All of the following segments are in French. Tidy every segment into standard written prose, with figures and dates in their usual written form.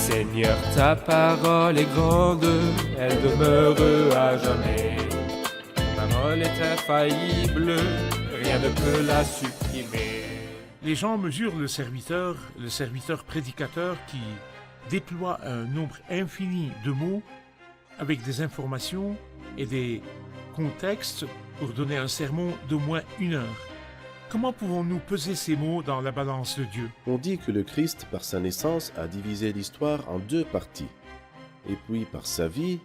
Seigneur, ta parole est grande, elle demeure à jamais. Ta parole est infaillible, rien ne peut la supprimer. Les gens mesurent le serviteur prédicateur qui déploie un nombre infini de mots avec des informations et des contextes pour donner un sermon d'au moins 1 heure. Comment pouvons-nous peser ces mots dans la balance de Dieu? On dit que le Christ, par sa naissance, a divisé l'histoire en 2 parties. Et puis, par sa vie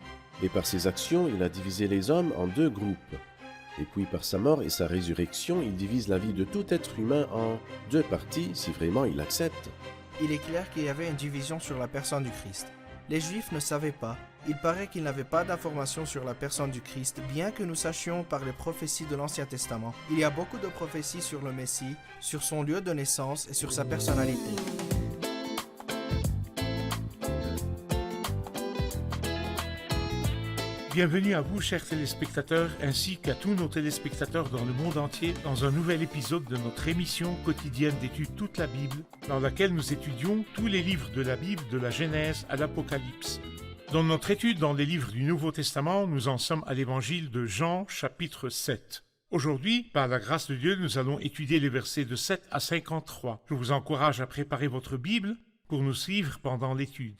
et par ses actions, il a divisé les hommes en 2 groupes. Et puis, par sa mort et sa résurrection, il divise la vie de tout être humain en 2 parties, si vraiment il accepte. Il est clair qu'il y avait une division sur la personne du Christ. Les Juifs ne savaient pas. Il paraît qu'ils n'avaient pas d'informations sur la personne du Christ, bien que nous sachions par les prophéties de l'Ancien Testament. Il y a beaucoup de prophéties sur le Messie, sur son lieu de naissance et sur sa personnalité. Bienvenue à vous, chers téléspectateurs, ainsi qu'à tous nos téléspectateurs dans le monde entier, dans un nouvel épisode de notre émission quotidienne d'études toute la Bible, dans laquelle nous étudions tous les livres de la Bible, de la Genèse à l'Apocalypse. Dans notre étude dans les livres du Nouveau Testament, nous en sommes à l'évangile de Jean, chapitre 7. Aujourd'hui, par la grâce de Dieu, nous allons étudier les versets de 7 à 53. Je vous encourage à préparer votre Bible pour nous suivre pendant l'étude.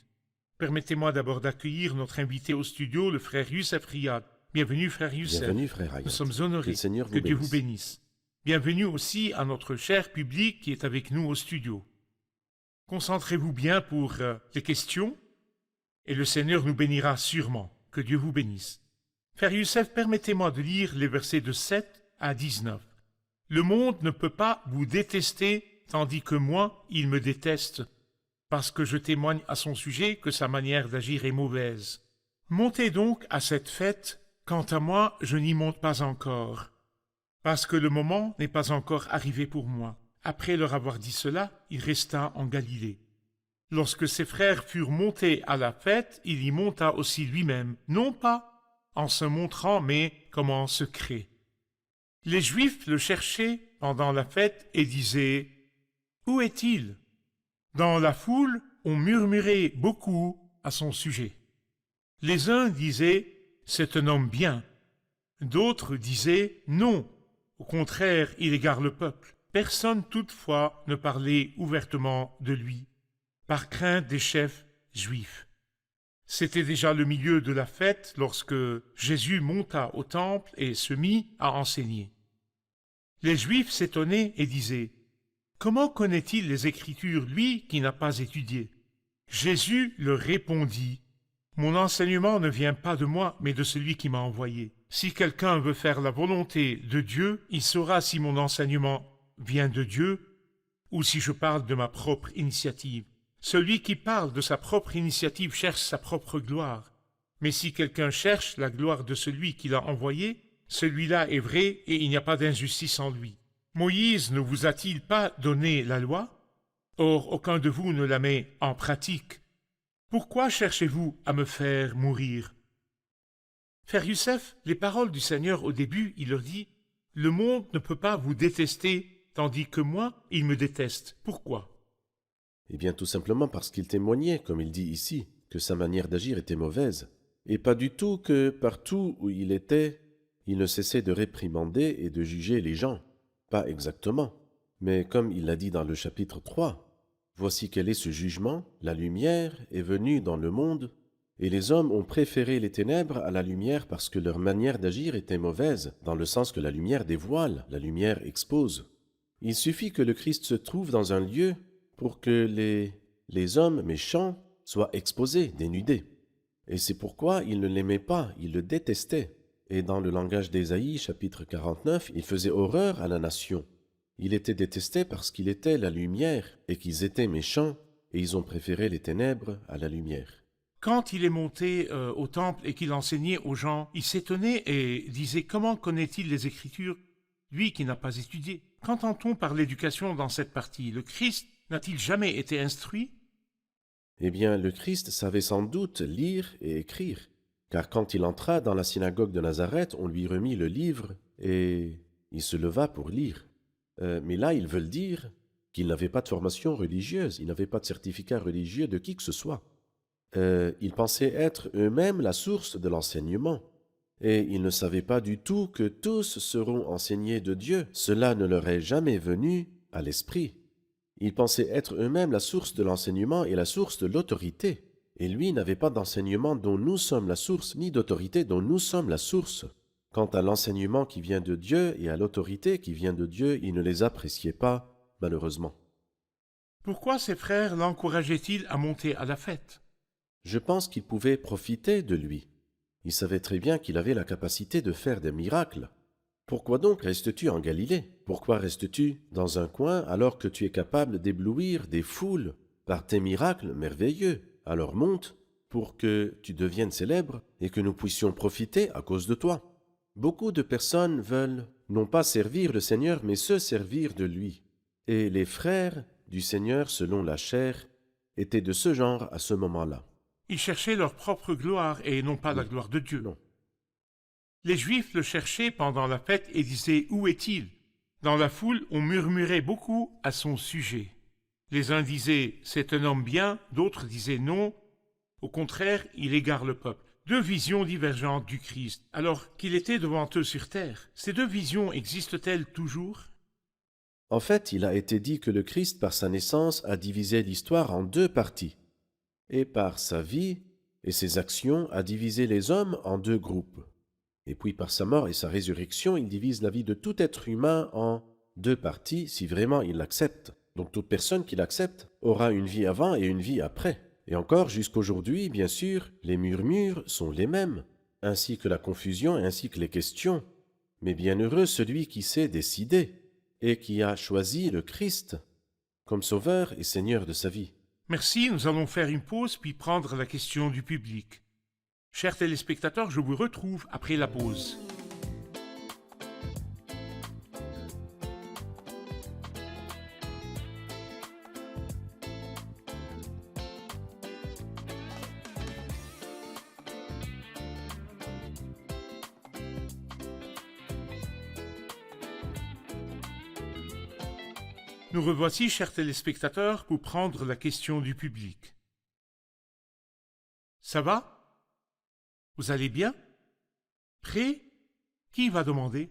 Permettez-moi d'abord d'accueillir notre invité au studio, le frère Youssef Riyad. Bienvenue, frère Youssef. Bienvenue, frère Riyad. Nous sommes honorés. Que Dieu vous bénisse. Bienvenue aussi à notre cher public qui est avec nous au studio. Concentrez-vous bien pour les questions et le Seigneur nous bénira sûrement. Que Dieu vous bénisse. Frère Youssef, permettez-moi de lire les versets de 7 à 19. Le monde ne peut pas vous détester, tandis que moi, il me déteste, parce que je témoigne à son sujet que sa manière d'agir est mauvaise. Montez donc à cette fête, quant à moi, je n'y monte pas encore, parce que le moment n'est pas encore arrivé pour moi. Après leur avoir dit cela, il resta en Galilée. Lorsque ses frères furent montés à la fête, il y monta aussi lui-même, non pas en se montrant, mais comme en secret. Les Juifs le cherchaient pendant la fête et disaient « Où est-il » Dans la foule, on murmurait beaucoup à son sujet. Les uns disaient « C'est un homme bien ». D'autres disaient « Non, au contraire, il égare le peuple ». Personne toutefois ne parlait ouvertement de lui, par crainte des chefs juifs. C'était déjà le milieu de la fête lorsque Jésus monta au temple et se mit à enseigner. Les Juifs s'étonnaient et disaient « Comment connaît-il les Écritures, lui qui n'a pas étudié ?» Jésus leur répondit « Mon enseignement ne vient pas de moi, mais de celui qui m'a envoyé. Si quelqu'un veut faire la volonté de Dieu, il saura si mon enseignement vient de Dieu ou si je parle de ma propre initiative. Celui qui parle de sa propre initiative cherche sa propre gloire. Mais si quelqu'un cherche la gloire de celui qui l'a envoyé, celui-là est vrai et il n'y a pas d'injustice en lui. Moïse ne vous a-t-il pas donné la loi? Or, aucun de vous ne la met en pratique. Pourquoi cherchez-vous à me faire mourir? » Frère Youssef, les paroles du Seigneur au début, il leur dit « Le monde ne peut pas vous détester, tandis que moi, il me déteste. Pourquoi ?» Eh bien, tout simplement parce qu'il témoignait, comme il dit ici, que sa manière d'agir était mauvaise. Et pas du tout que, partout où il était, il ne cessait de réprimander et de juger les gens. Pas exactement. Mais comme il l'a dit dans le chapitre 3, « Voici quel est ce jugement, la lumière est venue dans le monde, et les hommes ont préféré les ténèbres à la lumière parce que leur manière d'agir était mauvaise, dans le sens que la lumière dévoile, la lumière expose. Il suffit que le Christ se trouve dans un lieu pour que les hommes méchants soient exposés, dénudés. Et c'est pourquoi il ne l'aimait pas, il le détestait. Et dans le langage d'Ésaïe, chapitre 49, il faisait horreur à la nation. Il était détesté parce qu'il était la lumière et qu'ils étaient méchants et ils ont préféré les ténèbres à la lumière. Quand il est monté au temple et qu'il enseignait aux gens, il s'étonnait et disait « Comment connaît-il les Écritures, lui qui n'a pas étudié ?» Qu'entend-on par l'éducation dans cette partie? Le Christ n'a-t-il jamais été instruit? Eh bien, le Christ savait sans doute lire et écrire, car quand il entra dans la synagogue de Nazareth, on lui remit le livre et il se leva pour lire. Mais là, ils veulent dire qu'il n'avait pas de formation religieuse, il n'avait pas de certificat religieux de qui que ce soit. Ils pensaient être eux-mêmes la source de l'enseignement. Et ils ne savaient pas du tout que tous seront enseignés de Dieu. Cela ne leur est jamais venu à l'esprit. Ils pensaient être eux-mêmes la source de l'enseignement et la source de l'autorité. Et lui n'avait pas d'enseignement dont nous sommes la source, ni d'autorité dont nous sommes la source. Quant à l'enseignement qui vient de Dieu et à l'autorité qui vient de Dieu, il ne les appréciait pas, malheureusement. Pourquoi ses frères l'encourageaient-ils à monter à la fête? Je pense qu'ils pouvaient profiter de lui. Ils savaient très bien qu'il avait la capacité de faire des miracles. Pourquoi donc restes-tu en Galilée? Pourquoi restes-tu dans un coin alors que tu es capable d'éblouir des foules par tes miracles merveilleux? Alors monte pour que tu deviennes célèbre et que nous puissions profiter à cause de toi. Beaucoup de personnes veulent non pas servir le Seigneur, mais se servir de lui. Et les frères du Seigneur, selon la chair, étaient de ce genre à ce moment-là. Ils cherchaient leur propre gloire et non pas la gloire de Dieu. Non. Les Juifs le cherchaient pendant la fête et disaient « Où est-il » Dans la foule, on murmurait beaucoup à son sujet. Les uns disaient « C'est un homme bien », d'autres disaient « Non ». Au contraire, il égare le peuple. Deux visions divergentes du Christ, alors qu'il était devant eux sur terre. Ces deux visions existent-elles toujours? En fait, il a été dit que le Christ, par sa naissance, a divisé l'histoire en deux parties. Et par sa vie et ses actions, a divisé les hommes en deux groupes. Et puis par sa mort et sa résurrection, il divise la vie de tout être humain en deux parties, si vraiment il l'accepte. Donc toute personne qui l'accepte aura une vie avant et une vie après. Et encore, jusqu'aujourd'hui, bien sûr, les murmures sont les mêmes, ainsi que la confusion, ainsi que les questions. Mais bienheureux celui qui s'est décidé et qui a choisi le Christ comme sauveur et Seigneur de sa vie. Merci, nous allons faire une pause puis prendre la question du public. Chers téléspectateurs, je vous retrouve après la pause. Nous revoici, chers téléspectateurs, pour prendre la question du public. Ça va? Vous allez bien? Prêt? Qui va demander?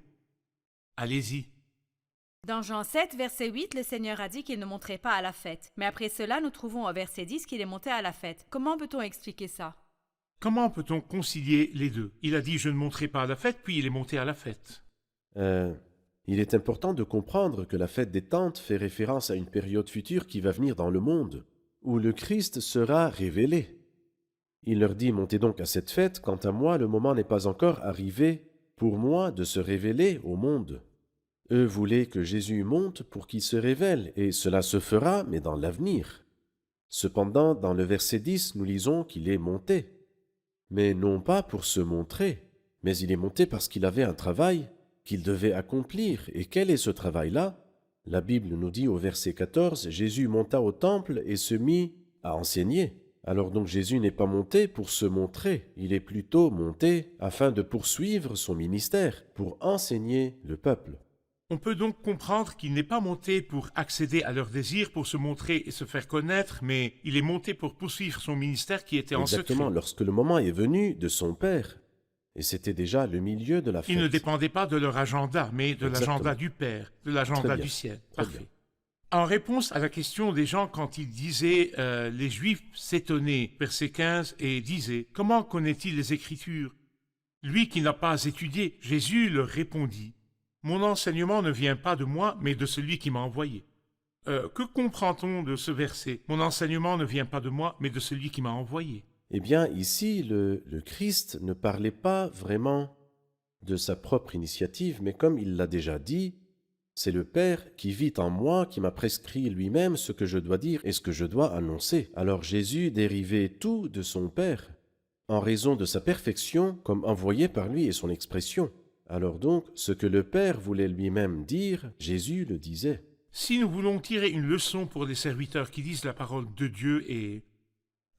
Allez-y. Dans Jean 7, verset 8, le Seigneur a dit qu'il ne monterait pas à la fête. Mais après cela, nous trouvons au verset 10 qu'il est monté à la fête. Comment peut-on expliquer ça? Comment peut-on concilier les deux? Il a dit « je ne monterai pas à la fête », puis il est monté à la fête. Il est important de comprendre que la fête des tentes fait référence à une période future qui va venir dans le monde, où le Christ sera révélé. Il leur dit « Montez donc à cette fête, quant à moi, le moment n'est pas encore arrivé pour moi de se révéler au monde. » Eux voulaient que Jésus monte pour qu'il se révèle, et cela se fera, mais dans l'avenir. Cependant, dans le verset 10, nous lisons qu'il est monté, mais non pas pour se montrer, mais il est monté parce qu'il avait un travail qu'il devait accomplir. Et quel est ce travail-là? La Bible nous dit au verset 14, « Jésus monta au temple et se mit à enseigner. » Alors donc Jésus n'est pas monté pour se montrer, il est plutôt monté afin de poursuivre son ministère, pour enseigner le peuple. On peut donc comprendre qu'il n'est pas monté pour accéder à leurs désirs, pour se montrer et se faire connaître, mais il est monté pour poursuivre son ministère qui était en secret. Exactement, lorsque le moment est venu de son Père. Et c'était déjà le milieu de la fête. Il ne dépendait pas de leur agenda, mais de l'agenda du Père, de l'agenda du ciel. Parfait. Bien. En réponse à la question des gens quand ils disaient les Juifs s'étonnaient, verset 15, et disaient « Comment connaît-il les Écritures ?» Lui qui n'a pas étudié, Jésus leur répondit « Mon enseignement ne vient pas de moi, mais de celui qui m'a envoyé. » Que comprend-on de ce verset? « Mon enseignement ne vient pas de moi, mais de celui qui m'a envoyé. » Eh bien, ici, le Christ ne parlait pas vraiment de sa propre initiative, mais comme il l'a déjà dit, c'est le Père qui vit en moi, qui m'a prescrit lui-même ce que je dois dire et ce que je dois annoncer. Alors Jésus dérivait tout de son Père, en raison de sa perfection, comme envoyé par lui et son expression. Alors donc, ce que le Père voulait lui-même dire, Jésus le disait. Si nous voulons tirer une leçon pour les serviteurs qui disent la parole de Dieu et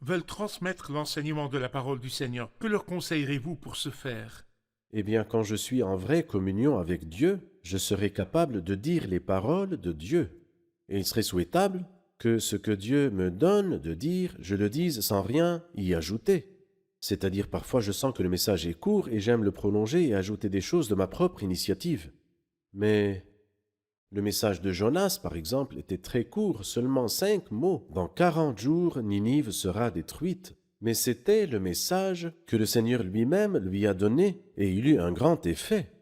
veulent transmettre l'enseignement de la parole du Seigneur, que leur conseillerez-vous pour ce faire? Eh bien, quand je suis en vraie communion avec Dieu, je serai capable de dire les paroles de Dieu. Et il serait souhaitable que ce que Dieu me donne de dire, je le dise sans rien y ajouter. C'est-à-dire parfois je sens que le message est court et j'aime le prolonger et ajouter des choses de ma propre initiative. Mais le message de Jonas, par exemple, était très court, seulement 5 mots. Dans 40 jours, Ninive sera détruite. Mais c'était le message que le Seigneur lui-même lui a donné et il eut un grand effet.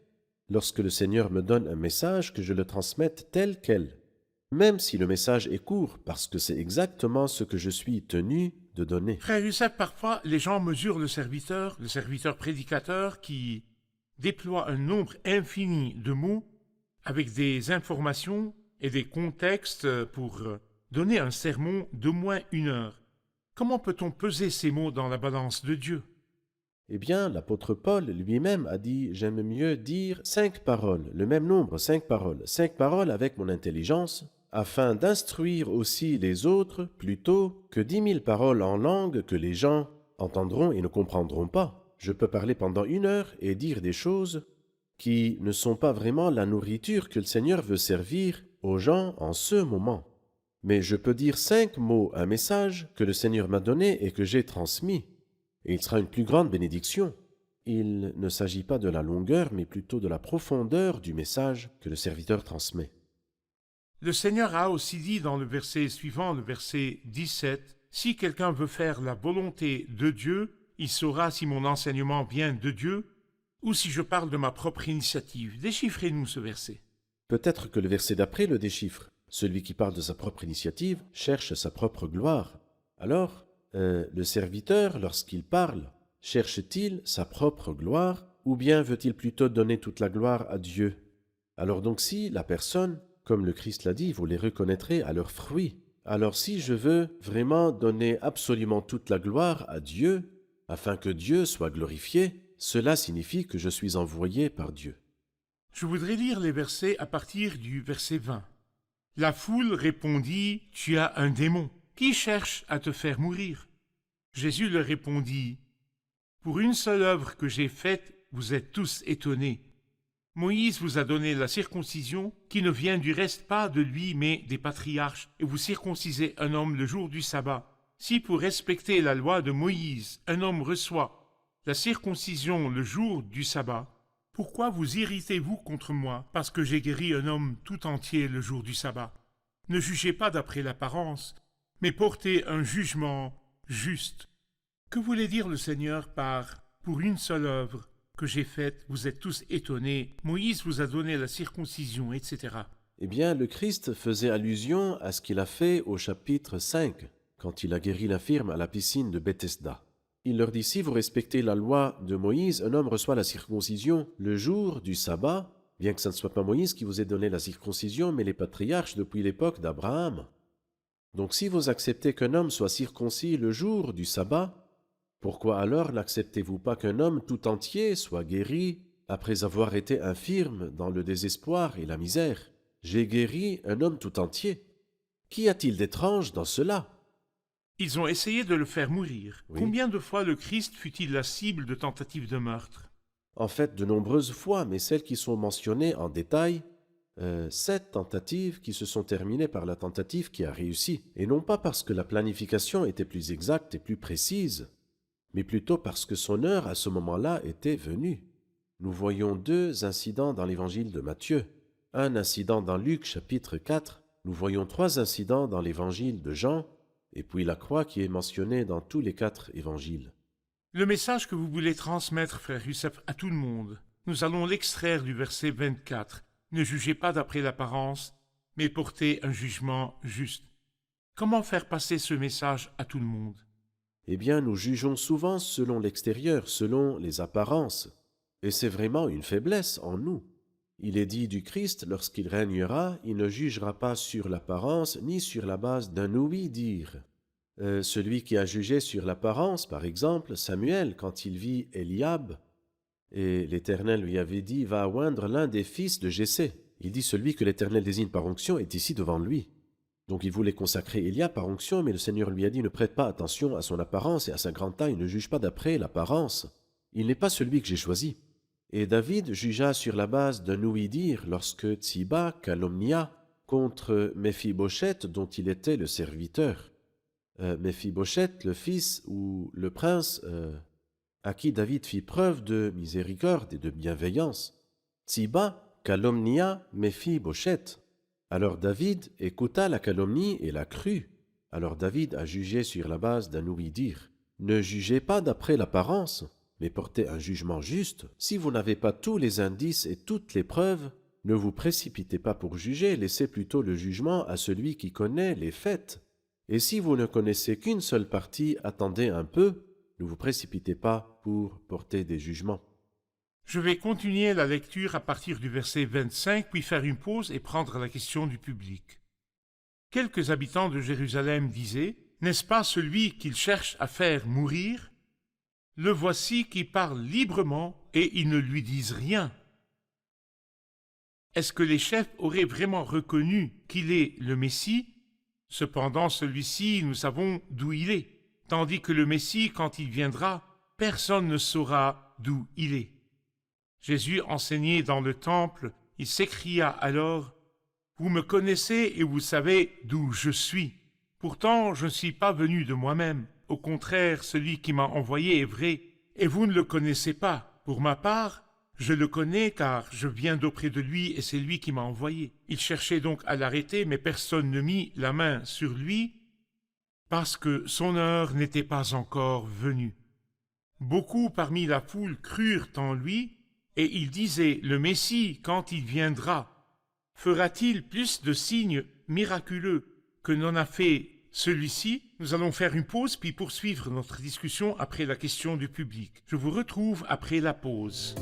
Lorsque le Seigneur me donne un message, que je le transmette tel quel, même si le message est court, parce que c'est exactement ce que je suis tenu de donner. Frère Youssef, parfois les gens mesurent le serviteur prédicateur qui déploie un nombre infini de mots avec des informations et des contextes pour donner un sermon d'au moins 1 heure. Comment peut-on peser ces mots dans la balance de Dieu? Eh bien, l'apôtre Paul lui-même a dit « J'aime mieux dire 5 paroles, le même nombre, 5 paroles, 5 paroles avec mon intelligence, afin d'instruire aussi les autres plutôt que 10 000 paroles en langue que les gens entendront et ne comprendront pas. Je peux parler pendant 1 heure et dire des choses qui ne sont pas vraiment la nourriture que le Seigneur veut servir aux gens en ce moment. Mais je peux dire 5 mots, un message que le Seigneur m'a donné et que j'ai transmis, et il sera une plus grande bénédiction. Il ne s'agit pas de la longueur, mais plutôt de la profondeur du message que le serviteur transmet. Le Seigneur a aussi dit dans le verset suivant, le verset 17, « Si quelqu'un veut faire la volonté de Dieu, il saura si mon enseignement vient de Dieu ou si je parle de ma propre initiative. » Déchiffrez-nous ce verset. Peut-être que le verset d'après le déchiffre. Celui qui parle de sa propre initiative cherche sa propre gloire. Alors, le serviteur, lorsqu'il parle, cherche-t-il sa propre gloire ou bien veut-il plutôt donner toute la gloire à Dieu? Alors donc si la personne, comme le Christ l'a dit, vous les reconnaîtrez à leurs fruits. Alors si je veux vraiment donner absolument toute la gloire à Dieu, afin que Dieu soit glorifié, cela signifie que je suis envoyé par Dieu. Je voudrais lire les versets à partir du verset 20. La foule répondit, « Tu as un démon. Qui cherche à te faire mourir ?» Jésus leur répondit, « Pour une seule œuvre que j'ai faite, vous êtes tous étonnés. Moïse vous a donné la circoncision, qui ne vient du reste pas de lui, mais des patriarches, et vous circoncisez un homme le jour du sabbat. Si pour respecter la loi de Moïse, un homme reçoit la circoncision le jour du sabbat, pourquoi vous irritez-vous contre moi, parce que j'ai guéri un homme tout entier le jour du sabbat? Ne jugez pas d'après l'apparence, mais portez un jugement juste. Que voulait dire le Seigneur par « pour une seule œuvre que j'ai faite, vous êtes tous étonnés, Moïse vous a donné la circoncision, etc. » Eh bien, le Christ faisait allusion à ce qu'il a fait au chapitre 5, quand il a guéri l'infirme à la piscine de Bethesda. Il leur dit, si vous respectez la loi de Moïse, un homme reçoit la circoncision le jour du sabbat, bien que ce ne soit pas Moïse qui vous ait donné la circoncision, mais les patriarches depuis l'époque d'Abraham. Donc si vous acceptez qu'un homme soit circoncis le jour du sabbat, pourquoi alors n'acceptez-vous pas qu'un homme tout entier soit guéri après avoir été infirme dans le désespoir et la misère? J'ai guéri un homme tout entier. Qu'y a-t-il d'étrange dans cela? Ils ont essayé de le faire mourir. Oui. Combien de fois le Christ fut-il la cible de tentatives de meurtre? En fait, de nombreuses fois, mais celles qui sont mentionnées en détail, 7 tentatives qui se sont terminées par la tentative qui a réussi. Et non pas parce que la planification était plus exacte et plus précise, mais plutôt parce que son heure à ce moment-là était venue. Nous voyons 2 incidents dans l'évangile de Matthieu. Un incident dans Luc chapitre 4. Nous voyons 3 incidents dans l'évangile de Jean, et puis la croix qui est mentionnée dans tous les 4 évangiles. Le message que vous voulez transmettre, frère Youssef, à tout le monde, nous allons l'extraire du verset 24. Ne jugez pas d'après l'apparence, mais portez un jugement juste. Comment faire passer ce message à tout le monde? Eh bien, nous jugeons souvent selon l'extérieur, selon les apparences, et c'est vraiment une faiblesse en nous. Il est dit du Christ, lorsqu'il régnera, il ne jugera pas sur l'apparence, ni sur la base d'un ouï-dire. Celui qui a jugé sur l'apparence, par exemple, Samuel, quand il vit Eliab, et l'Éternel lui avait dit, va oindre l'un des fils de Jessé. Il dit, celui que l'Éternel désigne par onction est ici devant lui. Donc il voulait consacrer Eliab par onction, mais le Seigneur lui a dit, ne prête pas attention à son apparence et à sa grande taille, ne juge pas d'après l'apparence. Il n'est pas celui que j'ai choisi. Et David jugea sur la base d'un ouï-dire lorsque Tsiba calomnia contre Méphibosheth dont il était le serviteur. Méphibosheth, le fils ou le prince à qui David fit preuve de miséricorde et de bienveillance. Tsiba calomnia Méphibosheth. Alors David écouta la calomnie et la crut. Alors David a jugé sur la base d'un ouï-dire. Ne jugez pas d'après l'apparence, mais portez un jugement juste. Si vous n'avez pas tous les indices et toutes les preuves, ne vous précipitez pas pour juger, laissez plutôt le jugement à celui qui connaît les faits. Et si vous ne connaissez qu'une seule partie, attendez un peu, ne vous précipitez pas pour porter des jugements. Je vais continuer la lecture à partir du verset 25, puis faire une pause et prendre la question du public. Quelques habitants de Jérusalem disaient, « N'est-ce pas celui qu'ils cherchent à faire mourir? Le voici qui parle librement et ils ne lui disent rien. » Est-ce que les chefs auraient vraiment reconnu qu'il est le Messie? Cependant, celui-ci, nous savons d'où il est, tandis que le Messie, quand il viendra, personne ne saura d'où il est. Jésus enseignait dans le temple, il s'écria alors, « Vous me connaissez et vous savez d'où je suis. Pourtant, je ne suis pas venu de moi-même. Au contraire, celui qui m'a envoyé est vrai, et vous ne le connaissez pas. Pour ma part, je le connais car je viens d'auprès de lui et c'est lui qui m'a envoyé. » Il cherchait donc à l'arrêter, mais personne ne mit la main sur lui parce que son heure n'était pas encore venue. Beaucoup parmi la foule crurent en lui et ils disaient, « Le Messie, quand il viendra, fera-t-il plus de signes miraculeux que n'en a fait celui-ci ?» Nous allons faire une pause puis poursuivre notre discussion après la question du public. Je vous retrouve après la pause.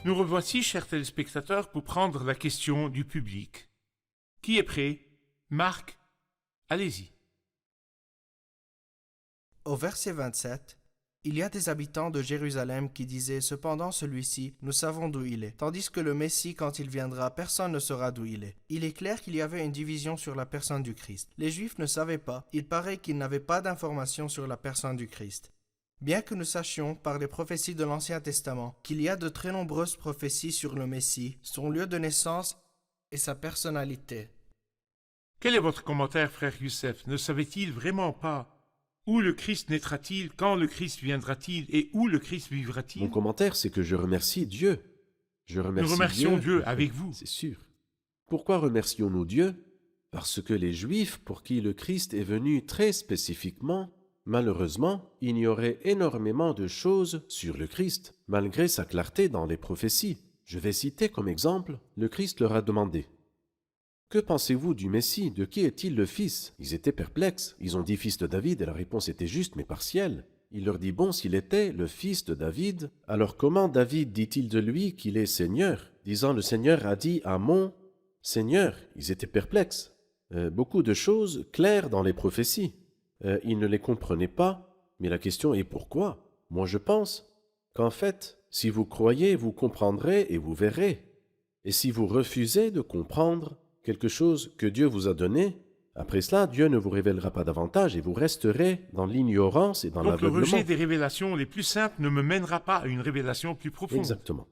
Nous revoici, chers téléspectateurs, pour prendre la question du public. Qui est prêt? Marc, allez-y. Au verset 27, il y a des habitants de Jérusalem qui disaient « Cependant celui-ci, nous savons d'où il est. » Tandis que le Messie, quand il viendra, personne ne saura d'où il est. Il est clair qu'il y avait une division sur la personne du Christ. Les Juifs ne savaient pas, il paraît qu'ils n'avaient pas d'informations sur la personne du Christ. Bien que nous sachions, par les prophéties de l'Ancien Testament, qu'il y a de très nombreuses prophéties sur le Messie, son lieu de naissance et sa personnalité. Quel est votre commentaire, frère Youssef? Ne savait-il vraiment pas où le Christ naîtra-t-il, quand le Christ viendra-t-il et où le Christ vivra-t-il? Mon commentaire, c'est que je remercie Dieu. Nous remercions Dieu avec vous. C'est sûr. Pourquoi remercions-nous Dieu? Parce que les Juifs, pour qui le Christ est venu très spécifiquement, malheureusement, ignoraient énormément de choses sur le Christ, malgré sa clarté dans les prophéties. Je vais citer comme exemple, le Christ leur a demandé « Que pensez-vous du Messie? De qui est-il le fils ?» Ils étaient perplexes. Ils ont dit « Fils de David » et la réponse était juste mais partielle. Il leur dit « Bon, s'il était le fils de David, alors comment David dit-il de lui qu'il est Seigneur ?» Disant « Le Seigneur a dit à mon Seigneur ». Ils étaient perplexes. Beaucoup de choses claires dans les prophéties. Ils ne les comprenaient pas, mais la question est pourquoi? Moi je pense qu'en fait, si vous croyez, vous comprendrez et vous verrez. Et si vous refusez de comprendre quelque chose que Dieu vous a donné, après cela, Dieu ne vous révélera pas davantage et vous resterez dans l'ignorance et dans l'aveuglement. Donc le rejet des révélations les plus simples ne me mènera pas à une révélation plus profonde. Exactement.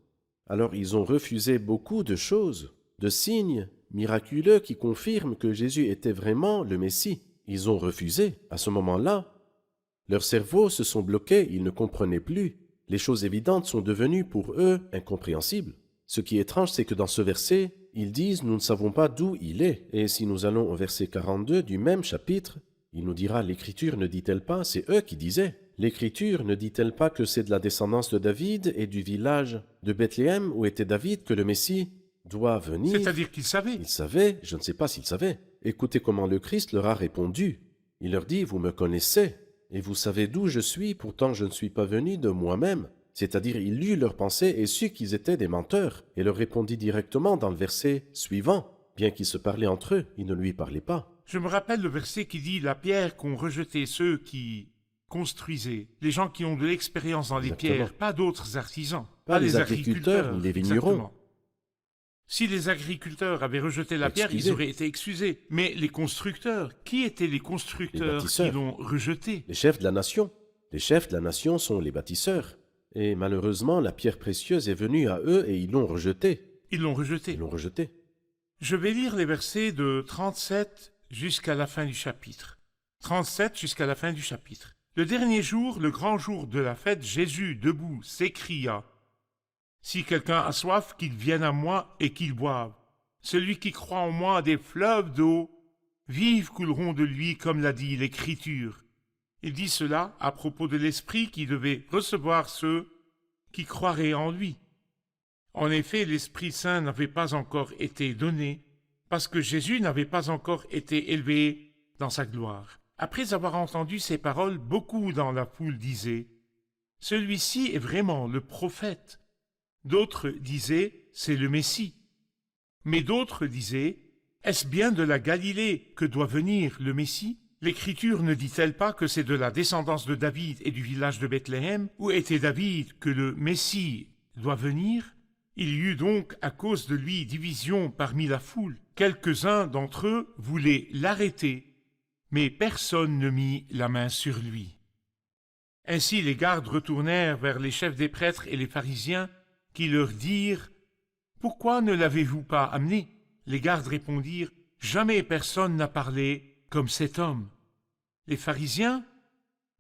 Alors ils ont refusé beaucoup de choses, de signes miraculeux qui confirment que Jésus était vraiment le Messie. Ils ont refusé. À ce moment-là, leurs cerveaux se sont bloqués, ils ne comprenaient plus. Les choses évidentes sont devenues pour eux incompréhensibles. Ce qui est étrange, c'est que dans ce verset, ils disent « Nous ne savons pas d'où il est ». Et si nous allons au verset 42 du même chapitre, il nous dira « L'Écriture ne dit-elle pas ?» C'est eux qui disaient. L'Écriture ne dit-elle pas que c'est de la descendance de David et du village de Bethléem où était David que le Messie doit venir? C'est-à-dire qu'ils savaient. Ils savaient, je ne sais pas s'ils savaient. Écoutez comment le Christ leur a répondu. Il leur dit « Vous me connaissez, et vous savez d'où je suis, pourtant je ne suis pas venu de moi-même. » C'est-à-dire, il lut leurs pensées et sut qu'ils étaient des menteurs, et leur répondit directement dans le verset suivant. Bien qu'ils se parlaient entre eux, ils ne lui parlaient pas. Je me rappelle le verset qui dit « La pierre qu'ont rejeté ceux qui construisaient, les gens qui ont de l'expérience dans les pierres, pas d'autres artisans. » Pas les agriculteurs ni les vignerons. Exactement. Si les agriculteurs avaient rejeté la pierre, ils auraient été excusés. Mais les constructeurs, qui étaient les constructeurs qui l'ont rejeté? Les chefs de la nation. Les chefs de la nation sont les bâtisseurs. Et malheureusement, la pierre précieuse est venue à eux et ils l'ont rejetée. Ils l'ont rejetée. Ils l'ont rejetée. Je vais lire les versets de 37 jusqu'à la fin du chapitre. 37 jusqu'à la fin du chapitre. Le dernier jour, le grand jour de la fête, Jésus, debout, s'écria: « Si quelqu'un a soif, qu'il vienne à moi et qu'il boive. Celui qui croit en moi, des fleuves d'eau vives couleront de lui, comme l'a dit l'Écriture. » Il dit cela à propos de l'Esprit qui devait recevoir ceux qui croiraient en lui. En effet, l'Esprit Saint n'avait pas encore été donné, parce que Jésus n'avait pas encore été élevé dans sa gloire. Après avoir entendu ces paroles, beaucoup dans la foule disaient: « Celui-ci est vraiment le prophète. » D'autres disaient: « C'est le Messie. » Mais d'autres disaient: « Est-ce bien de la Galilée que doit venir le Messie? L'Écriture ne dit-elle pas que c'est de la descendance de David et du village de Bethléem, où était David, que le Messie doit venir? » Il y eut donc à cause de lui division parmi la foule. Quelques-uns d'entre eux voulaient l'arrêter, mais personne ne mit la main sur lui. Ainsi les gardes retournèrent vers les chefs des prêtres et les pharisiens, qui leur dirent: « Pourquoi ne l'avez-vous pas amené ?» Les gardes répondirent: « Jamais personne n'a parlé comme cet homme. » Les pharisiens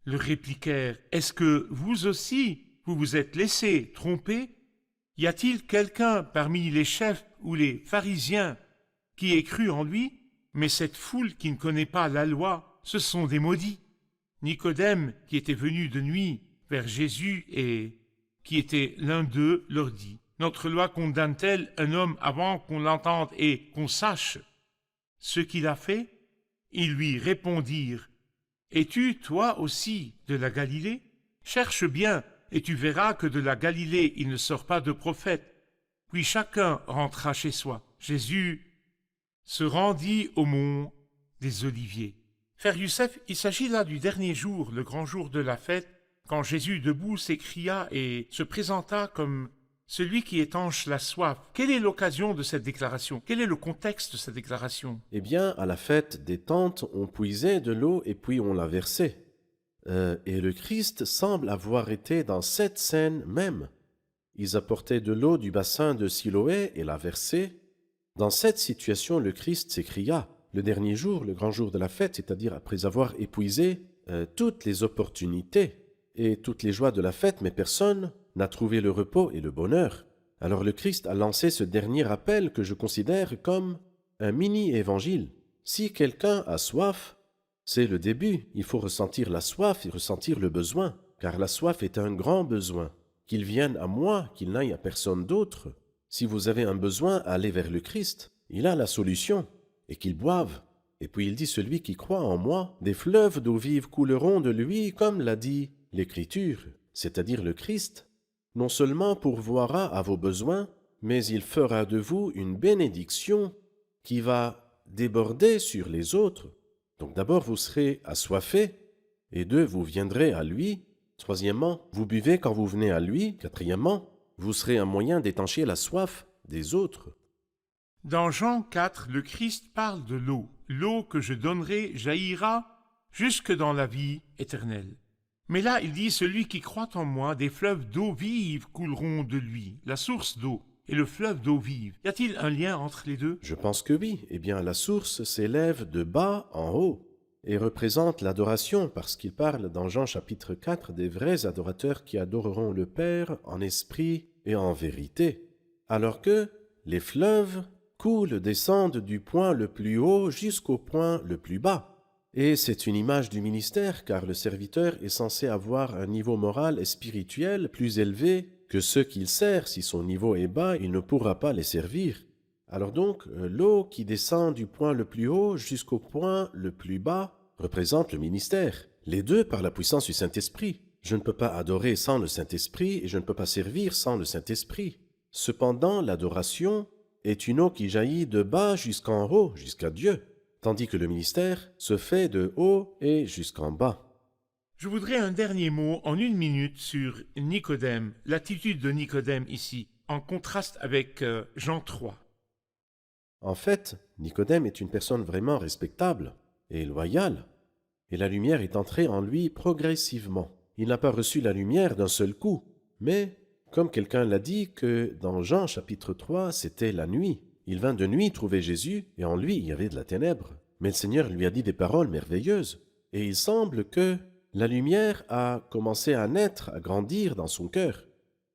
leur répliquèrent: « Est-ce que vous aussi, vous vous êtes laissé tromper? Y a-t-il quelqu'un parmi les chefs ou les pharisiens qui ait cru en lui? Mais cette foule qui ne connaît pas la loi, ce sont des maudits. » Nicodème, qui était venu de nuit vers Jésus et qui était l'un d'eux, leur dit: « Notre loi condamne-t-elle un homme avant qu'on l'entende et qu'on sache ce qu'il a fait? » Ils lui répondirent: « Es-tu, toi aussi, de la Galilée? Cherche bien, et tu verras que de la Galilée il ne sort pas de prophète. » Puis chacun rentra chez soi. Jésus se rendit au mont des Oliviers. Frère Youssef, il s'agit là du dernier jour, le grand jour de la fête, quand Jésus debout s'écria et se présenta comme celui qui étanche la soif. Quelle est l'occasion de cette déclaration? Quel est le contexte de cette déclaration? Eh bien, à la fête des tentes, on puisait de l'eau et puis on la versait. Et le Christ semble avoir été dans cette scène même. Ils apportaient de l'eau du bassin de Siloé et la versaient. Dans cette situation, le Christ s'écria, le dernier jour, le grand jour de la fête, c'est-à-dire après avoir épuisé toutes les opportunités et toutes les joies de la fête, mais personne n'a trouvé le repos et le bonheur. Alors le Christ a lancé ce dernier appel que je considère comme un mini-évangile. Si quelqu'un a soif, c'est le début. Il faut ressentir la soif et ressentir le besoin, car la soif est un grand besoin. Qu'il vienne à moi, qu'il n'aille à personne d'autre. Si vous avez un besoin, allez vers le Christ. Il a la solution. Et qu'il boive. Et puis il dit: celui qui croit en moi, des fleuves d'eau vive couleront de lui, comme l'a dit l'Écriture, c'est-à-dire le Christ. Non seulement pourvoira à vos besoins, mais il fera de vous une bénédiction qui va déborder sur les autres. Donc d'abord, vous serez assoiffés, et deux, vous viendrez à lui. Troisièmement, vous buvez quand vous venez à lui. Quatrièmement, vous serez un moyen d'étancher la soif des autres. Dans Jean 4, le Christ parle de l'eau. L'eau que je donnerai jaillira jusque dans la vie éternelle. Mais là, il dit: celui qui croit en moi, des fleuves d'eau vive couleront de lui. La source d'eau et le fleuve d'eau vive. Y a-t-il un lien entre les deux? Je pense que oui. Eh bien, la source s'élève de bas en haut et représente l'adoration, parce qu'il parle dans Jean chapitre 4 des vrais adorateurs qui adoreront le Père en esprit et en vérité, alors que les fleuves coulent, descendent du point le plus haut jusqu'au point le plus bas. Et c'est une image du ministère, car le serviteur est censé avoir un niveau moral et spirituel plus élevé que ceux qu'il sert. Si son niveau est bas, il ne pourra pas les servir. Alors donc, l'eau qui descend du point le plus haut jusqu'au point le plus bas représente le ministère. Les deux par la puissance du Saint-Esprit. Je ne peux pas adorer sans le Saint-Esprit et je ne peux pas servir sans le Saint-Esprit. Cependant, l'adoration est une eau qui jaillit de bas jusqu'en haut, jusqu'à Dieu, tandis que le ministère se fait de haut et jusqu'en bas. Je voudrais un dernier mot en 1 minute sur Nicodème, l'attitude de Nicodème ici, en contraste avec Jean 3. En fait, Nicodème est une personne vraiment respectable et loyale, et la lumière est entrée en lui progressivement. Il n'a pas reçu la lumière d'un seul coup, mais, comme quelqu'un l'a dit, que dans Jean chapitre 3, c'était la nuit. Il vint de nuit trouver Jésus, et en lui il y avait de la ténèbre. Mais le Seigneur lui a dit des paroles merveilleuses, et il semble que la lumière a commencé à naître, à grandir dans son cœur.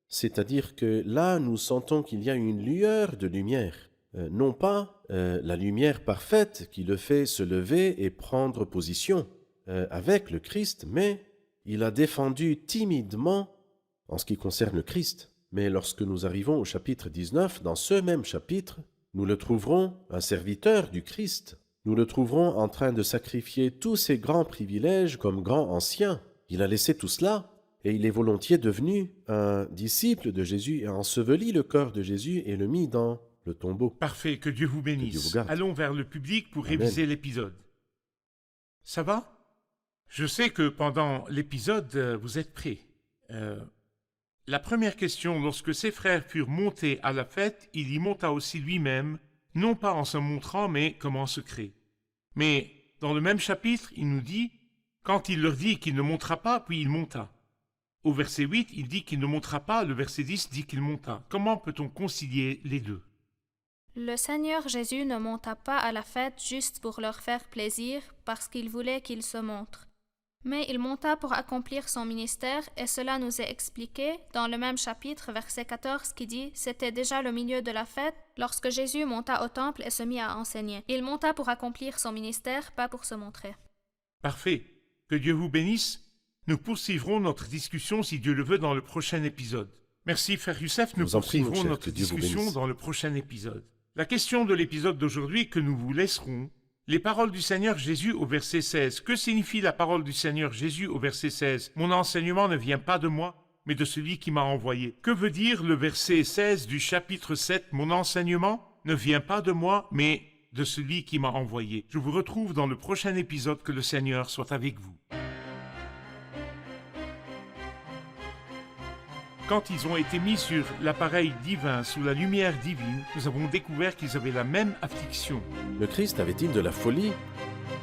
C'est-à-dire que là, nous sentons qu'il y a une lueur de lumière. Non pas la lumière parfaite qui le fait se lever et prendre position avec le Christ, mais il a défendu timidement en ce qui concerne le Christ. Mais lorsque nous arrivons au chapitre 19, dans ce même chapitre, nous le trouverons un serviteur du Christ. Nous le trouverons en train de sacrifier tous ses grands privilèges comme grand ancien. Il a laissé tout cela et il est volontiers devenu un disciple de Jésus et a enseveli le corps de Jésus et le mis dans le tombeau. Parfait, que Dieu vous bénisse. Que Dieu vous garde. Allons vers le public pour Amen. réviser l'épisode. Ça va? Je sais que pendant l'épisode, vous êtes prêts. La première question, lorsque ses frères furent montés à la fête, il y monta aussi lui-même, non pas en se montrant, mais comme en secret. Mais dans le même chapitre, il nous dit, quand il leur dit qu'il ne montera pas, puis il monta. Au verset 8, il dit qu'il ne montera pas, le verset 10 dit qu'il monta. Comment peut-on concilier les deux? Le Seigneur Jésus ne monta pas à la fête juste pour leur faire plaisir, parce qu'il voulait qu'ils se montrent. Mais il monta pour accomplir son ministère, et cela nous est expliqué dans le même chapitre, verset 14, qui dit « C'était déjà le milieu de la fête, lorsque Jésus monta au temple et se mit à enseigner. Il monta pour accomplir son ministère, pas pour se montrer. » Parfait. Que Dieu vous bénisse. Nous poursuivrons notre discussion, si Dieu le veut, dans le prochain épisode. Merci, Frère Youssef. Nous Nous en prions, poursuivrons cher, notre que Dieu vous discussion bénisse. dans le prochain épisode. La question de l'épisode d'aujourd'hui que nous vous laisserons, les paroles du Seigneur Jésus au verset 16. Que signifie la parole du Seigneur Jésus au verset 16? Mon enseignement ne vient pas de moi, mais de celui qui m'a envoyé. Que veut dire le verset 16 du chapitre 7? Mon enseignement ne vient pas de moi, mais de celui qui m'a envoyé. Je vous retrouve dans le prochain épisode. Que le Seigneur soit avec vous. Quand ils ont été mis sur l'appareil divin, sous la lumière divine, nous avons découvert qu'ils avaient la même affliction. Le Christ avait-il de la folie?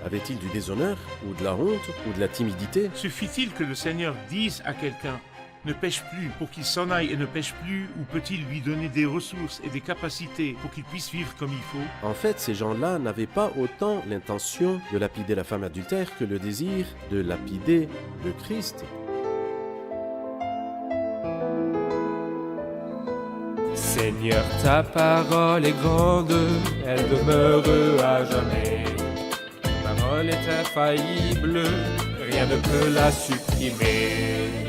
Avait-il du déshonneur? Ou de la honte? Ou de la timidité? Suffit-il que le Seigneur dise à quelqu'un « Ne pêche plus » pour qu'il s'en aille et ne pêche plus, ou peut-il lui donner des ressources et des capacités pour qu'il puisse vivre comme il faut? En fait, ces gens-là n'avaient pas autant l'intention de lapider la femme adultère que le désir de lapider le Christ. Seigneur, ta parole est grande, elle demeure à jamais. Ta parole est infaillible, rien ne peut la supprimer.